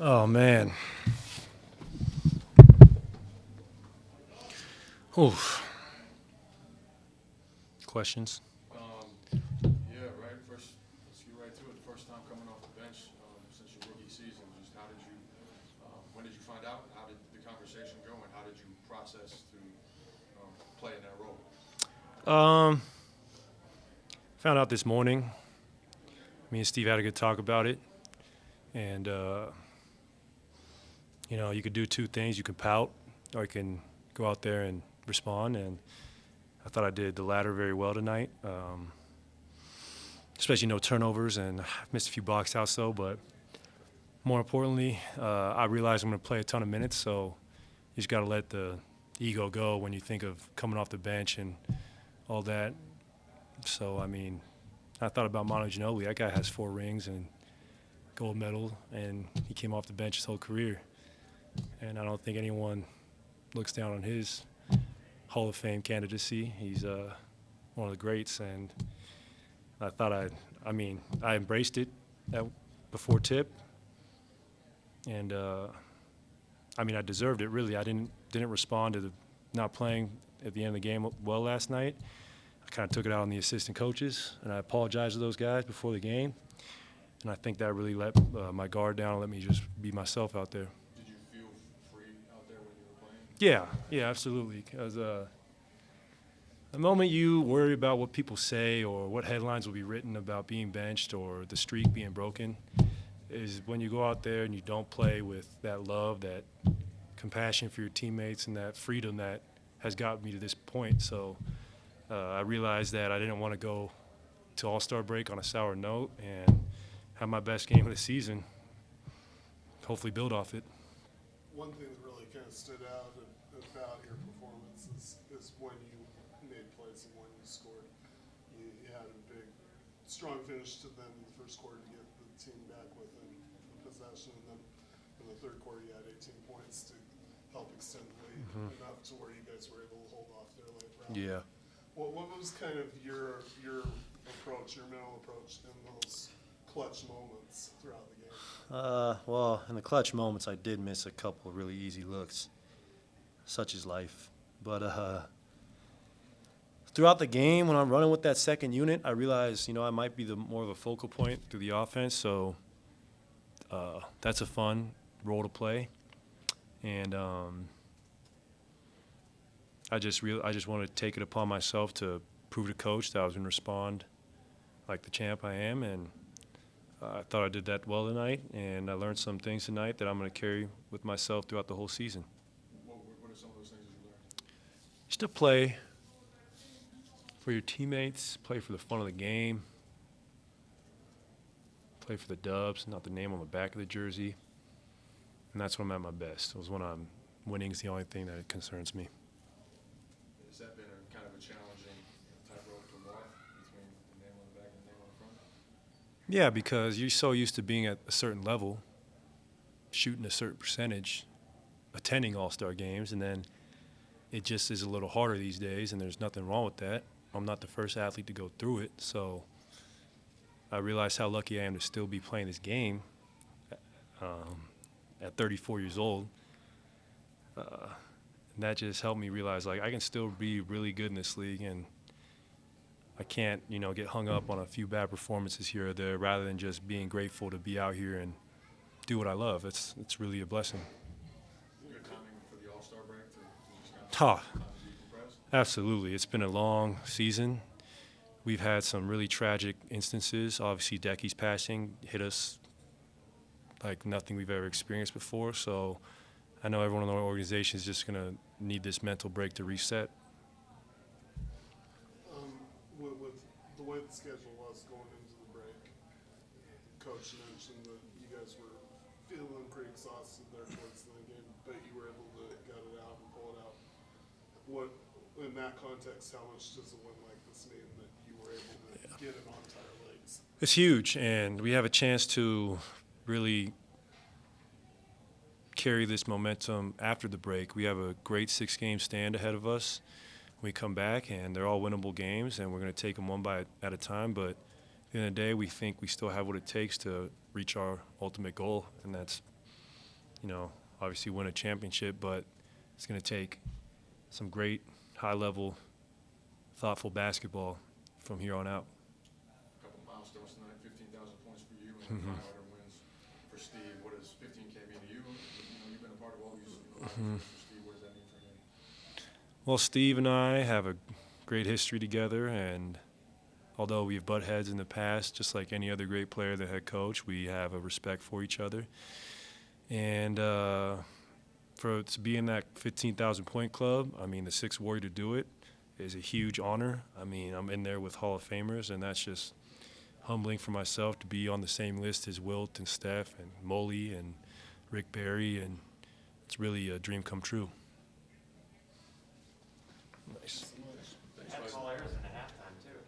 Oh man. Oof. Questions? Yeah, right. First, let's get right to it. The first time coming off the bench since your rookie season, just how did you, when did you find out? How did the conversation go, and how did you process to play in that role? Um, Found out this morning. Me and Steve had a good talk about it, and you could do two things. You can pout, or you can go out there and respond. And I thought I did the latter very well tonight. Especially no turnovers, and I missed a few box outs though. But more importantly, I realized I'm going to play a ton of minutes, so you just got to let the ego go when you think of coming off the bench and all that. So, I mean, I thought about Manu Ginobili. That guy has 4 rings and gold medal, and he came off the bench his whole career. And I don't think anyone looks down on his Hall of Fame candidacy. He's one of the greats, and I thought I embraced it before tip, and I deserved it really. I didn't respond to the not playing at the end of the game well last night. I kind of took it out on the assistant coaches, and I apologized to those guys before the game. And I think that really let my guard down and let me just be myself out there. Did you feel free out there when you were playing? Yeah, absolutely. Because the moment you worry about what people say or what headlines will be written about being benched or the streak being broken is when you go out there and you don't play with that love, that compassion for your teammates, and that freedom that has gotten me to this point. So I realized that I didn't want to go to All-Star break on a sour note and have my best game of the season, hopefully build off it. One thing that really kind of stood out about your performance is when you made plays and when you scored. You had a big, strong finish to the end of the first quarter to get the team back within a possession, and then in the third quarter you had 18 points to help extend the lead enough to where you guys were able to hold off their late round. Yeah. What was kind of your approach, your mental approach in those clutch moments throughout the game? Well, in the clutch moments, I did miss a couple of really easy looks. Such is life. But throughout the game, when I'm running with that second unit, I realized, I might be the more of a focal point through the offense. So that's a fun role to play. And I just wanted to take it upon myself to prove to coach that I was going to respond like the champ I am, and I thought I did that well tonight, and I learned some things tonight that I'm going to carry with myself throughout the whole season. What are some of those things that you learned? Just to play for your teammates, play for the fun of the game, play for the dubs, not the name on the back of the jersey, and that's when I'm at my best. It was when I'm winning is the only thing that concerns me. Has that been a kind of a challenging tightrope to walk between the name on the back and the name on the front? Yeah, because you're so used to being at a certain level, shooting a certain percentage, attending all-star games, and then it just is a little harder these days, and there's nothing wrong with that. I'm not the first athlete to go through it, so I realize how lucky I am to still be playing this game at 34 years old. And that just helped me realize, I can still be really good in this league, and I can't, get hung up on a few bad performances here or there rather than just being grateful to be out here and do what I love. It's really a blessing. Good timing for the All-Star break to just kind of decompress? Absolutely. It's been a long season. We've had some really tragic instances. Obviously, Decky's passing hit us like nothing we've ever experienced before. So I know everyone in the organization is just going to need this mental break to reset. With the way the schedule was going into the break, Coach mentioned that you guys were feeling pretty exhausted there towards the game, but you were able to gut it out and pull it out. What, in that context, how much does a win like this mean that you were able to get it on entire legs? It's huge, and we have a chance to really carry this momentum after the break. We have a great 6-game stand ahead of us. We come back, and they're all winnable games, and we're going to take them one at a time. But at the end of the day, we think we still have what it takes to reach our ultimate goal, and that's obviously win a championship, but it's going to take some great, high-level, thoughtful basketball from here on out. A couple milestones tonight, 15,000 points for you and 500 wins for Steve. What does 15K mean to you? You've been a part of all these for Steve. What does that mean for him? Well, Steve and I have a great history together, and although we've butt heads in the past, just like any other great player, the head coach, we have a respect for each other. And to be in that 15,000 point club, I mean, the sixth warrior to do it is a huge honor. I mean, I'm in there with Hall of Famers, and that's just humbling for myself to be on the same list as Wilt and Steph and Molly and Rick Barry, and it's really a dream come true. Nice. Had callers in a halftime too.